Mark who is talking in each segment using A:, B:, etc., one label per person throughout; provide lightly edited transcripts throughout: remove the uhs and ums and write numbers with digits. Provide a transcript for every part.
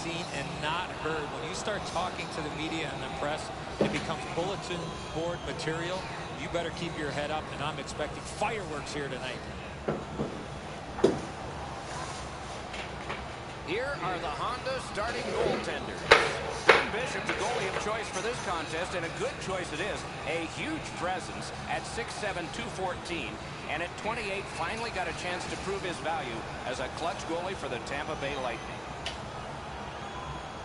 A: seen and not heard. When you start talking to the media and the press, it becomes bulletin board material. You better keep your head up, and I'm expecting fireworks here tonight.
B: Here are the Honda starting goaltenders. Jim Bishop, the goalie of choice for this contest, and a good choice it is. A huge presence at 6'7", 214, and at 28 finally got a chance to prove his value as a clutch goalie for the Tampa Bay Lightning.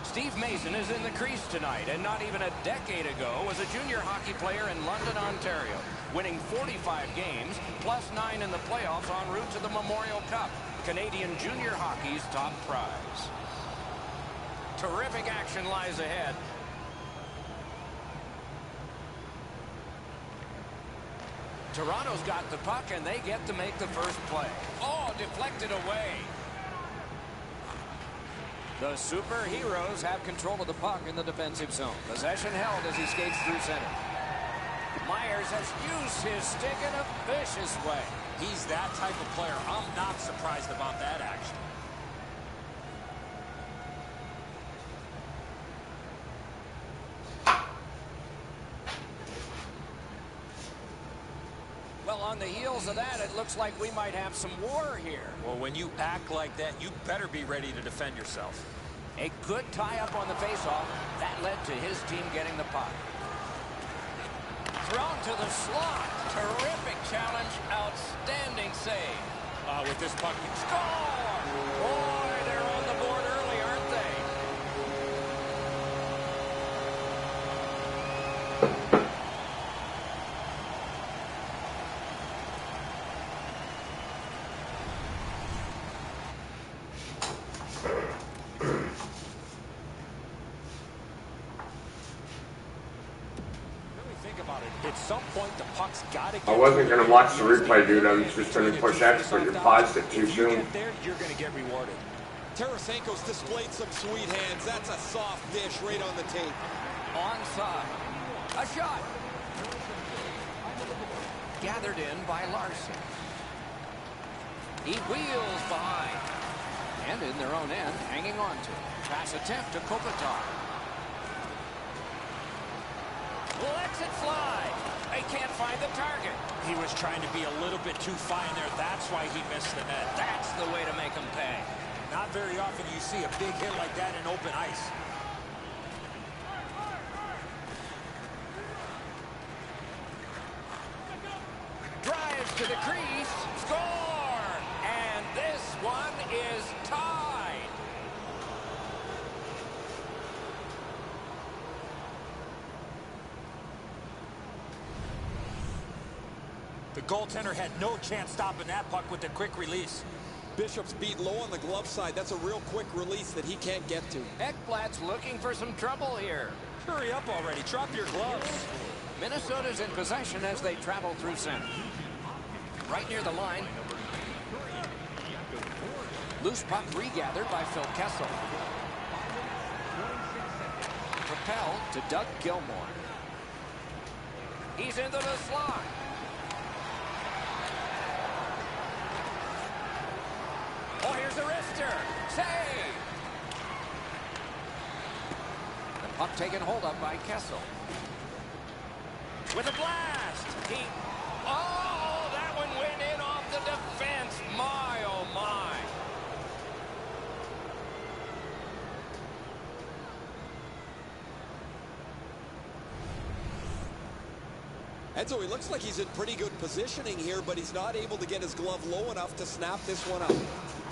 B: Steve Mason is in the crease tonight, and not even a decade ago was a junior hockey player in London, Ontario, winning 45 games, plus 9 in the playoffs en route to the Memorial Cup, Canadian junior hockey's top prize. Terrific action lies ahead. Toronto's got the puck, and they get to make the first play. Oh, deflected away. The superheroes have control of the puck in the defensive zone. Possession held as he skates through center. Myers has used his stick in a vicious way.
A: He's that type of player. I'm not surprised about that action.
B: Well, on the heels of that, it looks like we might have some war here.
A: Well, when you act like that, you better be ready to defend yourself.
B: A good tie-up on the faceoff. That led to his team getting the puck. Thrown to the slot. Terrific challenge. Outstanding save.
A: With this puck, you
B: score! Boy, they're on the board early, aren't they?
A: At some point, the puck's got to get.
C: I wasn't going to watch the replay, dude. I was just going to push X, but you paused it too soon.
A: Get there, you're going to get rewarded.
D: Tarasenko's displayed some sweet hands. That's a soft dish right on the tape.
B: Onside. A shot. Gathered in by Larson. He wheels behind. And in their own end, hanging on to it. Pass attempt to Kopitar. Lets it fly. They can't find the target.
A: He was trying to be a little bit too fine there. That's why he missed the net.
B: That's the way to make him pay.
A: Not very often you see a big hit like that in open ice.
B: Drives to the crease. Score! And this one is tied.
A: The goaltender had no chance stopping that puck with the quick release.
D: Bishop's beat low on the glove side. That's a real quick release that he can't get to.
B: Ekblad's looking for some trouble here.
A: Hurry up already. Drop your gloves.
B: Minnesota's in possession as they travel through center. Right near the line. Loose puck regathered by Phil Kessel. Propelled to Doug Gilmour. He's into the slot. Oh, here's a wrister. Save! The puck taken hold of by Kessel. With a blast. Oh, that one went in off the defense. My, oh, my.
D: Enzo, he looks like he's in pretty good positioning here, but he's not able to get his glove low enough to snap this one up.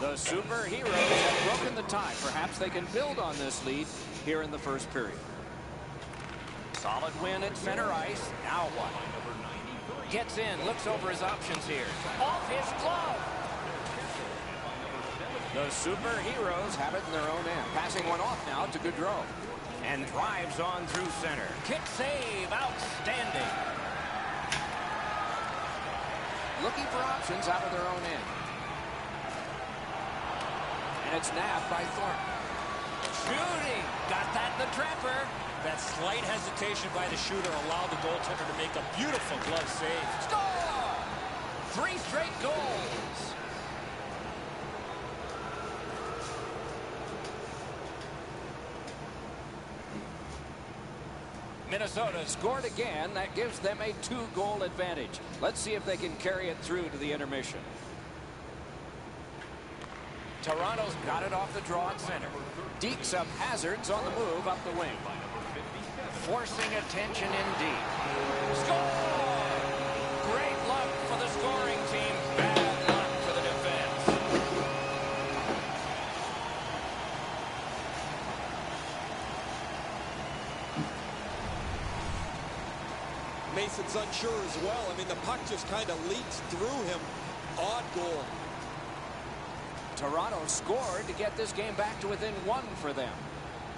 B: The superheroes have broken the tie. Perhaps they can build on this lead here in the first period. Solid win at center ice. Now what? Gets in, looks over his options here. Off his glove. The superheroes have it in their own end. Passing one off now to Gaudreau. And drives on through center. Kick save. Outstanding. Looking for options out of their own end. And it's nabbed by Thornton. Shooting. Got that in the trapper.
A: That slight hesitation by the shooter allowed the goaltender to make a beautiful glove save.
B: Score! 3 straight goals. Minnesota scored again. That gives them a 2-goal advantage. Let's see if they can carry it through to the intermission. Toronto's got it off the draw at center. Dekes up hazards on the move up the wing. Forcing attention indeed. Score! Great luck for the scoring team. Bad luck for the defense.
D: Mason's unsure as well. I mean, the puck just kind of leaks through him. Odd goal.
B: Toronto scored to get this game back to within 1 for them.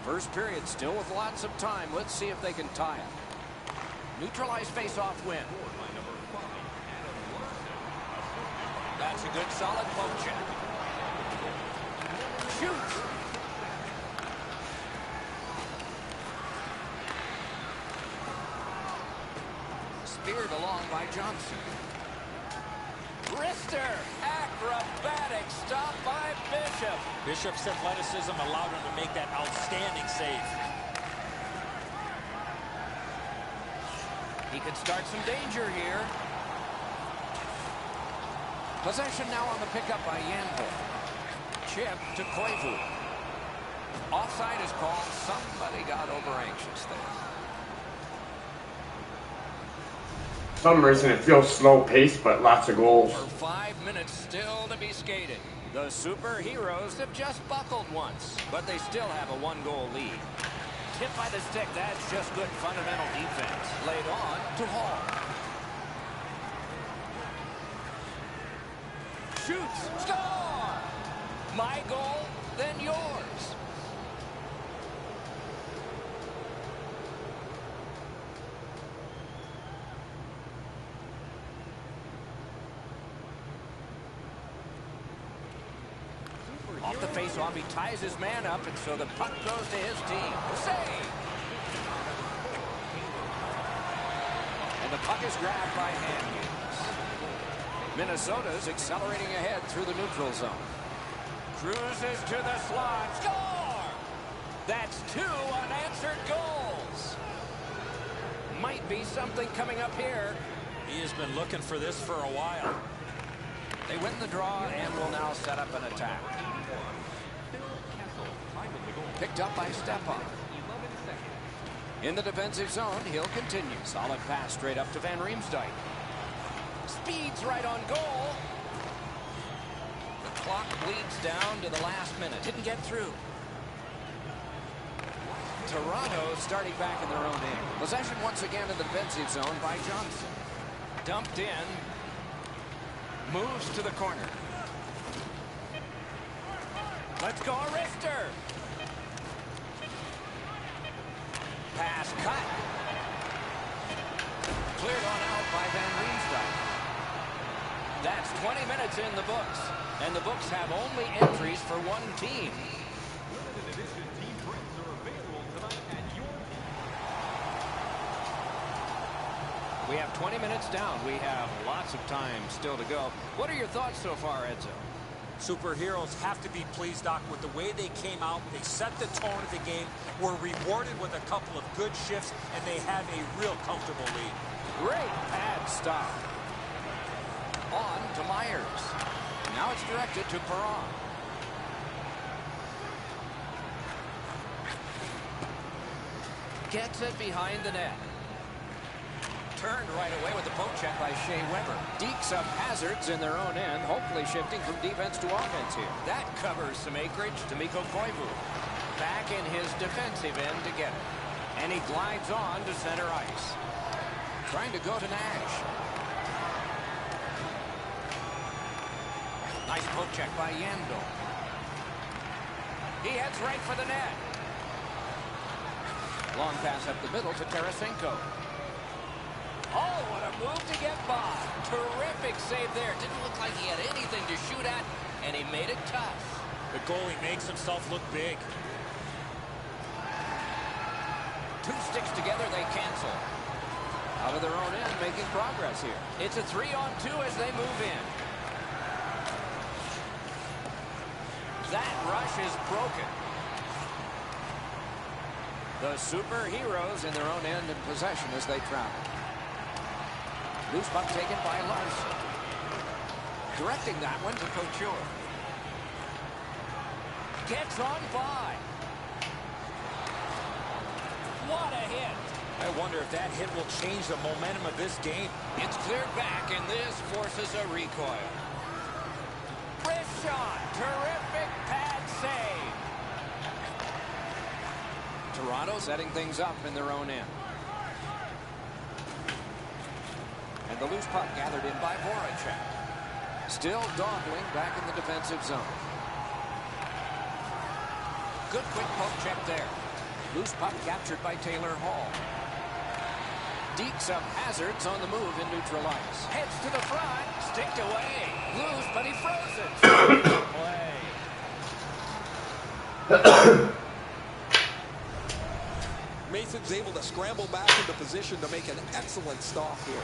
B: First period still with lots of time. Let's see if they can tie it. Neutralized face-off win. That's a good solid poke check. Shoots. Speared along by Johnson. Wrister. Acrobatic stop by Bishop.
A: Bishop's athleticism allowed him to make that outstanding save.
B: He could start some danger here. Possession now on the pickup by Yandel. Chip to Koivu. Offside is called. Somebody got over anxious there.
C: For some reason it feels slow paced, but lots of goals.
B: For 5 minutes still to be skated. The superheroes have just buckled once, but they still have a 1-goal lead. Tip by the stick. That's just good fundamental defense. Laid on to Hall. Shoots. Score! My goal, then yours. Off the face-off, he ties his man up, and so the puck goes to his team. Save! And the puck is grabbed by Hughes. Minnesota's accelerating ahead through the neutral zone. Cruises to the slot. Score! That's 2 unanswered goals. Might be something coming up here.
A: He has been looking for this for a while.
B: They win the draw and will now set up an attack. Picked up by Stepan. In the defensive zone, he'll continue. Solid pass straight up to Van Riemsdyk. Speeds right on goal. The clock bleeds down to the last minute. Didn't get through. Toronto starting back in their own end. Possession once again in the defensive zone by Johnson. Dumped in. Moves to the corner. Let's go, Wrister. Pass cut. Cleared on out by Van Riemsdyk. That's 20 minutes in the books. And the books have only entries for one team. We have 20 minutes down. We have lots of time still to go. What are your thoughts so far, Edzo?
A: Superheroes have to be pleased, Doc, with the way they came out. They set the tone of the game, were rewarded with a couple of good shifts, and they have a real comfortable lead.
B: Great pad stop. On to Myers. Now it's directed to Perron. Gets it behind the net. Turned right away with the poke check by Shea Weber. Dekes up hazards in their own end, hopefully shifting from defense to offense here. That covers some acreage to Mikko Koivu. Back in his defensive end to get it. And he glides on to center ice. Trying to go to Nash. Nice poke check by Yandel. He heads right for the net. Long pass up the middle to Tarasenko. Oh, what a move to get by. Terrific save there. Didn't look like he had anything to shoot at, and he made it tough.
A: The goalie makes himself look big.
B: 2 sticks together, they cancel. Out of their own end, making progress here. It's a 3-on-2 as they move in. That rush is broken. The superheroes in their own end in possession as they travel. Loose puck taken by Larson. Directing that one to Couture. Gets on by. What a hit.
A: I wonder if that hit will change the momentum of this game.
B: It's cleared back, and this forces a recoil. Wrist shot. Terrific pad save. Toronto setting things up in their own end. And the loose puck gathered in by Voracek. Still dawdling back in the defensive zone. Good quick poke check there. Loose puck captured by Taylor Hall. Dekes up Hazards on the move in neutral ice. Heads to the front. Sticked away. Loose, but he froze it. Play.
D: Mason's able to scramble back into position to make an excellent stop here.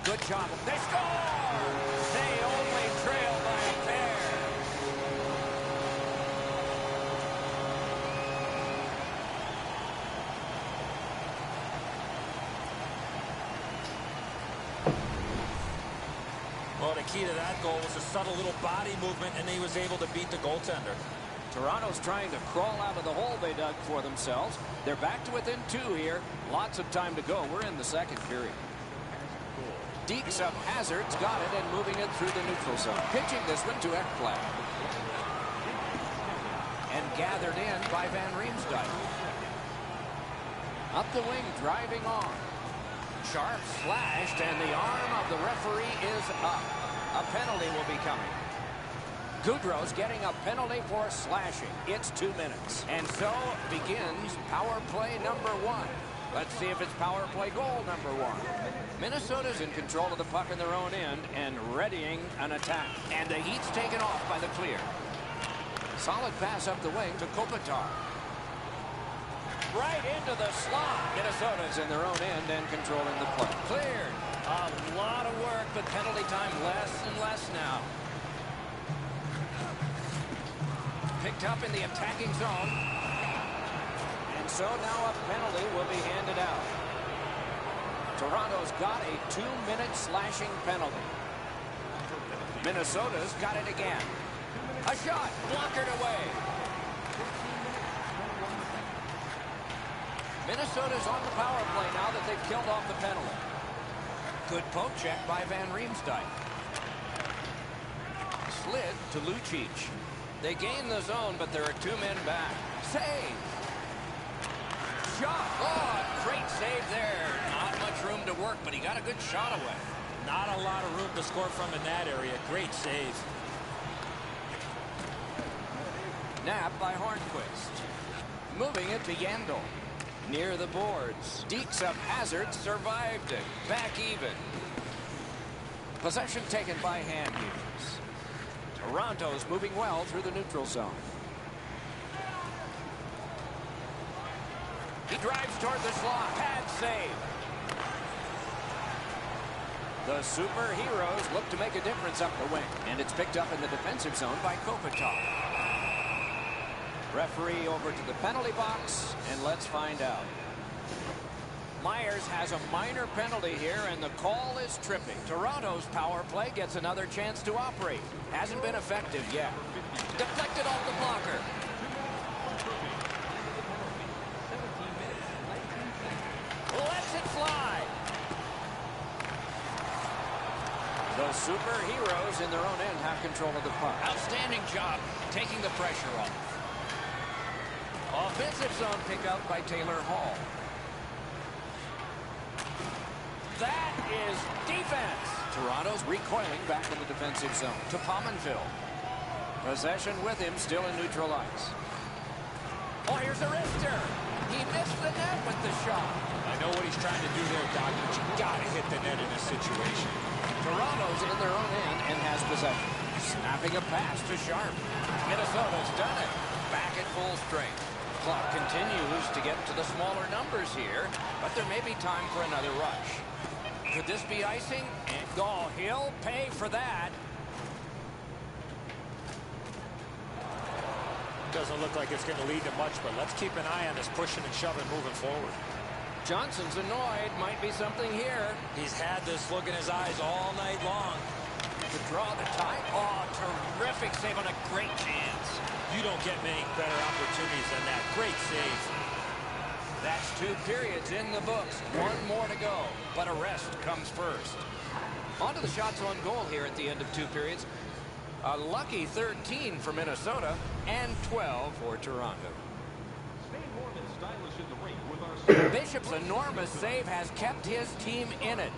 B: Good job. They score! They only trail by a pair.
A: Well, the key to that goal was a subtle little body movement, and he was able to beat the goaltender.
B: Toronto's trying to crawl out of the hole they dug for themselves. They're back to within 2 here. Lots of time to go. We're in the second period. Dekes up Hazards, got it, and moving it through the neutral zone. Pitching this one to Ekblad. And gathered in by Van Riemsdyk. Up the wing, driving on. Sharp slashed, and the arm of the referee is up. A penalty will be coming. Goudreau's getting a penalty for slashing. It's 2 minutes. And so begins power play number 1. Let's see if it's power play goal number 1. Minnesota's in control of the puck in their own end and readying an attack. And the heat's taken off by the clear. Solid pass up the wing to Kopitar. Right into the slot. Minnesota's in their own end and controlling the play. Cleared. A lot of work, but penalty time less and less now. Picked up in the attacking zone. And so now a penalty will be handed out. Toronto's got a 2-minute slashing penalty. Minnesota's got it again. A shot blockered away. Minnesota's on the power play now that they've killed off the penalty. Good poke check by Van Riemsdyk. Slid to Lucic. They gain the zone, but there are 2 men back. Save. Shot. Oh, great save there. Not much room to work, but he got a good shot away.
A: Not a lot of room to score from in that area. Great save.
B: Nap by Hornquist. Moving it to Yandel. Near the boards. Dekes up Hazard, survived it. Back even. Possession taken by Handhughes. Toronto's moving well through the neutral zone. He drives toward the slot. Pad save. The superheroes look to make a difference up the wing. And it's picked up in the defensive zone by Kopitar. Referee over to the penalty box, and let's find out. Myers has a minor penalty here, and the call is tripping. Toronto's power play gets another chance to operate. Hasn't been effective yet. Deflected off the blocker. Lets it fly. The superheroes in their own end have control of the puck. Outstanding job taking the pressure off. Offensive zone pickup by Taylor Hall. That is defense. Toronto's recoiling back in the defensive zone to Pominville. Possession with him still in neutral ice. Oh, here's a wrister. He missed the net with the shot.
A: I know what he's trying to do there, Doc, but you gotta hit the net in this situation.
B: Toronto's in their own end and has possession. Snapping a pass to Sharp. Minnesota's done it. Back at full strength. Clock continues to get to the smaller numbers here, but there may be time for another rush. Could this be icing? Oh, he'll pay for that.
A: Doesn't look like it's going to lead to much, but let's keep an eye on this pushing and shoving moving forward.
B: Johnson's annoyed. Might be something here.
A: He's had this look in his eyes all night long.
B: To draw the tie. Oh, terrific save on a great chance.
A: You don't get many better opportunities than that. Great save.
B: That's 2 periods in the books. 1 more to go, but a rest comes first. On to the shots on goal here at the end of 2 periods. A lucky 13 for Minnesota and 12 for Toronto. Bishop's enormous save has kept his team in it.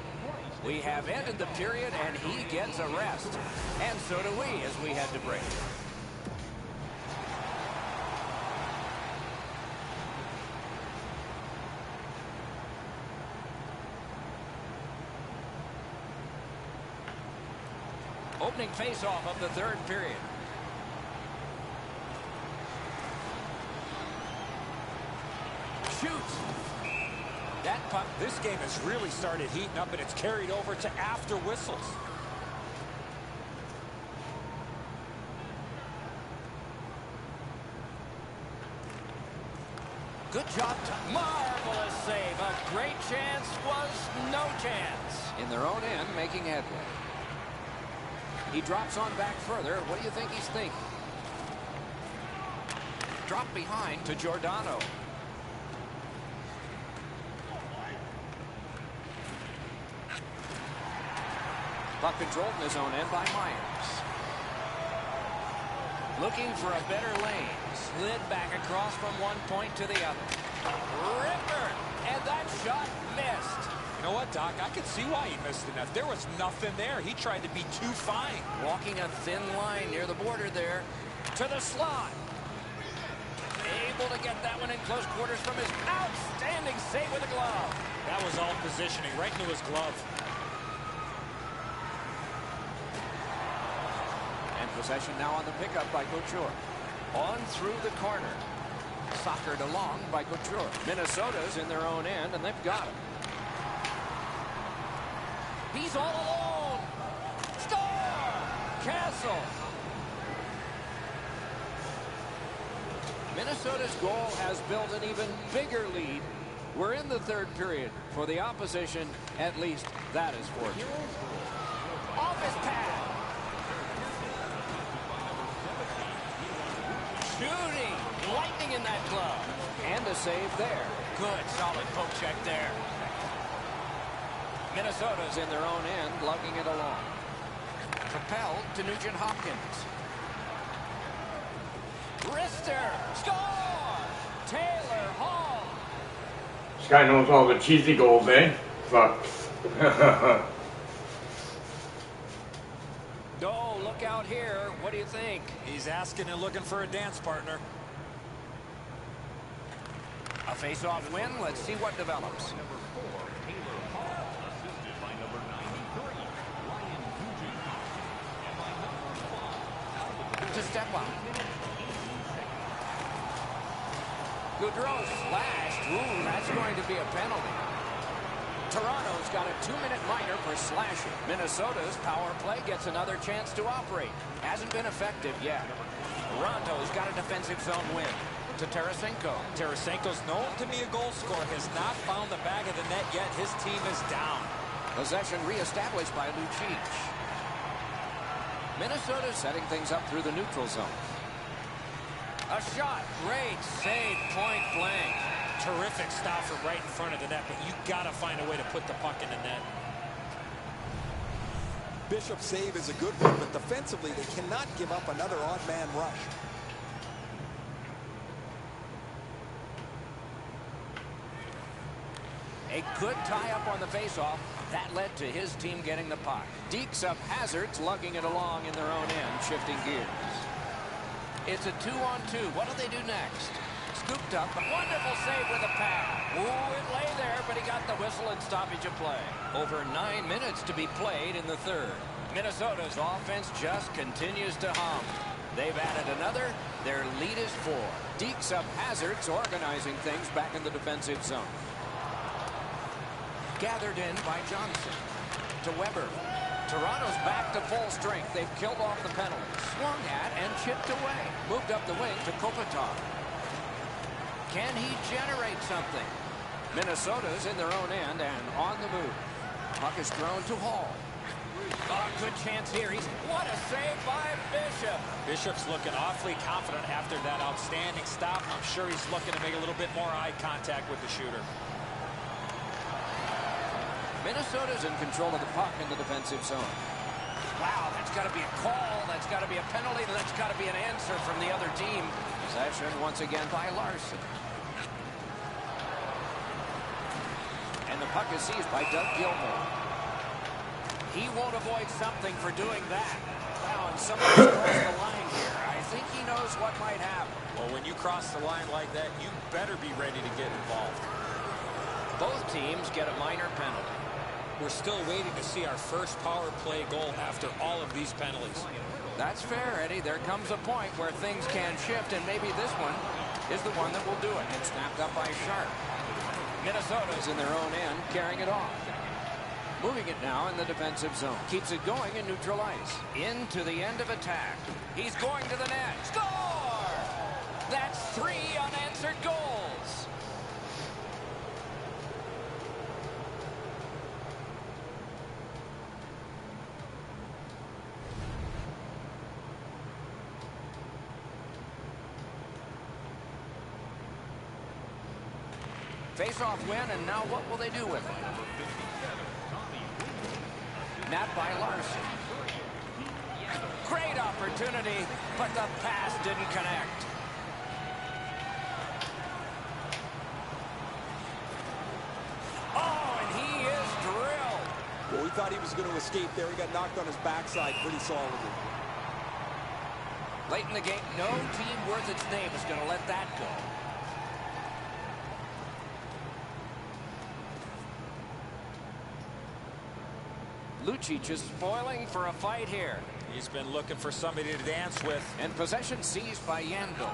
B: We have ended the period, and he gets a rest. And so do we as we head to break. Opening face-off of the 3rd period. Shoots. That puck.
A: This game has really started heating up, and it's carried over to after whistles.
B: Good job. Marvelous save. A great chance was no chance. In their own end, making headway. He drops on back further. What do you think he's thinking? Drop behind to Giordano. Puck controlled in his own end by Myers. Looking for a better lane. Slid back across from one point to the other. Ripper! And that shot missed.
A: You know what, Doc? I can see why he missed the net. There was nothing there. He tried to be too fine.
B: Walking a thin line near the border there. To the slot. Able to get that one in close quarters from his outstanding save with a glove.
A: That was all positioning right into his glove.
B: And possession now on the pickup by Couture. On through the corner. Soccered along by Couture. Minnesota's in their own end, and they've got him. He's all alone. Score! Castle. Minnesota's goal has built an even bigger lead. We're in the 3rd period. For the opposition, at least that is fortunate. Off his pad. Shooting. Lightning in that glove. And a save there. Good, solid poke check there. Minnesota's in their own end, lugging it along. Propelled to Nugent Hopkins. Wrister. Score! Taylor Hall.
C: This guy knows all the cheesy goals, eh? Fuck.
B: Oh, look out here. What do you think?
A: He's asking and looking for a dance partner.
B: A face-off win. Let's see what develops. To step up. Gaudreau slashed. Ooh, that's going to be a penalty. Toronto's got a 2-minute minor for slashing. Minnesota's power play gets another chance to operate. Hasn't been effective yet. Toronto's got a defensive zone win. To Tarasenko.
A: Tarasenko's known to be a goal scorer. Has not found the back of the net yet. His team is down.
B: Possession reestablished by Lucic. Minnesota setting things up through the neutral zone. A shot. Great save, point blank.
A: Terrific stop from right in front of the net, but you got to find a way to put the puck in the net.
D: Bishop's save is a good one, but defensively, they cannot give up another odd man rush.
B: A good tie-up on the face-off. That led to his team getting the puck. Dekes up hazards, lugging it along in their own end, shifting gears. It's a 2-on-2. What do they do next? Scooped up. Wonderful save with a pad. Ooh, it lay there, but he got the whistle and stoppage of play. Over 9 minutes to be played in the 3rd. Minnesota's offense just continues to hum. They've added another. Their lead is 4. Dekes up hazards, organizing things back in the defensive zone. Gathered in by Johnson. To Weber. Toronto's back to full strength. They've killed off the penalty. Swung at and chipped away. Moved up the wing to Kopitar. Can he generate something? Minnesota's in their own end and on the move. Puck is thrown to Hall. Oh, good chance here. What a save by Bishop.
A: Bishop's looking awfully confident after that outstanding stop. I'm sure he's looking to make a little bit more eye contact with the shooter.
B: Minnesota's in control of the puck in the defensive zone. Wow, that's got to be a call. That's got to be a penalty. That's got to be an answer from the other team. Possession once again by Larson. And the puck is seized by Doug Gilmour. He won't avoid something for doing that. Wow, and somebody's crossed the line here. I think he knows what might happen.
A: Well, when you cross the line like that, you better be ready to get involved.
B: Both teams get a minor penalty.
A: We're still waiting to see our first power play goal after all of these penalties.
B: That's fair, Eddie. There comes a point where things can shift, and maybe this one is the one that will do it. It's snapped up by Sharp. Minnesota's in their own end, carrying it off. Moving it now in the defensive zone. Keeps it going in neutral ice. Into the end of attack. He's going to the net. Score! That's 3 unanswered goals. Face-off win, and now what will they do with it? Nap by Larson. Great opportunity, but the pass didn't connect. Oh, and he is drilled.
D: Well, we thought he was going to escape there. He got knocked on his backside pretty solidly.
B: Late in the game, no team worth its name is going to let that go. Lucic is spoiling for a fight here.
A: He's been looking for somebody to dance with.
B: And possession seized by Yandel.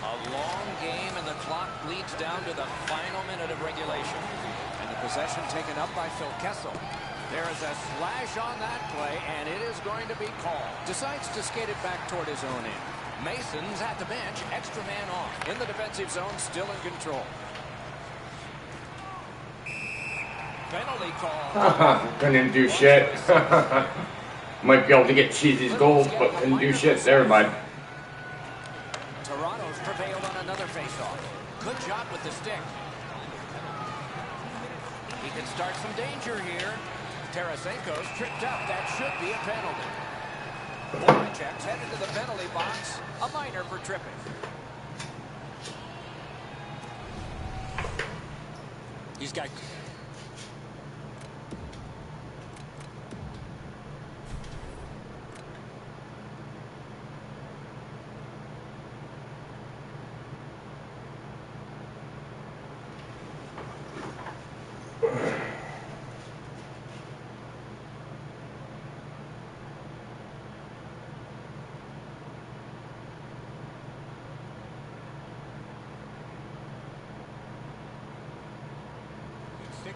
B: A long game, and the clock bleeds down to the final minute of regulation. And the possession taken up by Phil Kessel. There is a slash on that play, and it is going to be called. Decides to skate it back toward his own end. Mason's at the bench, extra man off. In the defensive zone, still in control. Penalty call.
C: Couldn't do shit. Might be able to get Cheesy's goals, but couldn't do shit there, bud.
B: Toronto's prevailed on another faceoff. Good job with the stick. He can start some danger here. Tarasenko's tripped up. That should be a penalty. Voracek's headed to the penalty box. A minor for tripping.
A: He's got...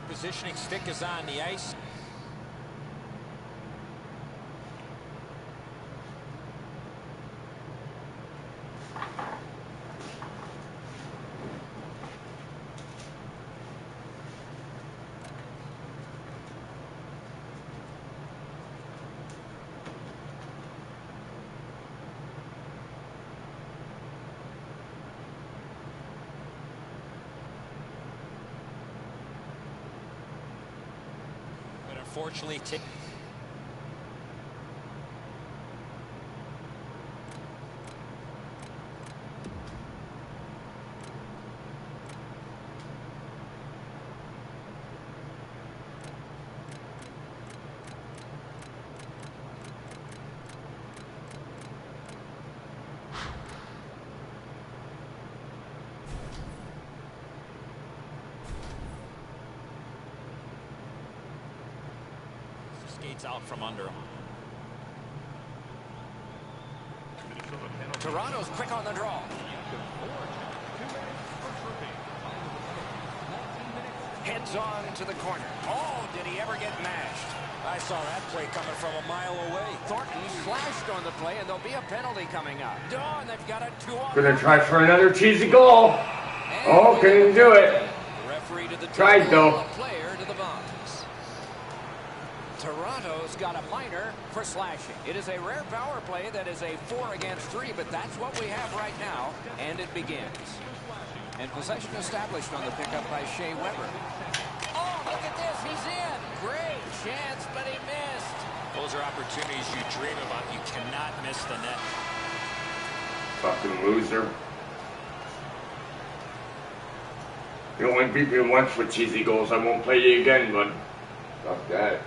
A: Positioning, stick is on the ice. Unfortunately, skates out from under him.
B: Toronto's quick on the draw. Heads on to the corner. Oh, did he ever get mashed?
A: I saw that play coming from a mile away.
B: Thornton flashed on the play, and there'll be a penalty coming up. Dawn, they've got a 2-on-1.
C: Gonna try for another cheesy goal. Oh, couldn't do it.
D: The referee to the
C: Tried though.
D: A player to the box.
B: Toronto's got a minor for slashing. It is a rare power play that is a 4 against 3, but that's what we have right now, and it begins. And possession established on the pickup by Shea Weber. Oh, look at this. He's in. Great chance, but he missed.
A: Those are opportunities you dream about. You cannot miss the net.
C: Fucking loser. You only beat me once with cheesy goals. I won't play you again, bud. Fuck that.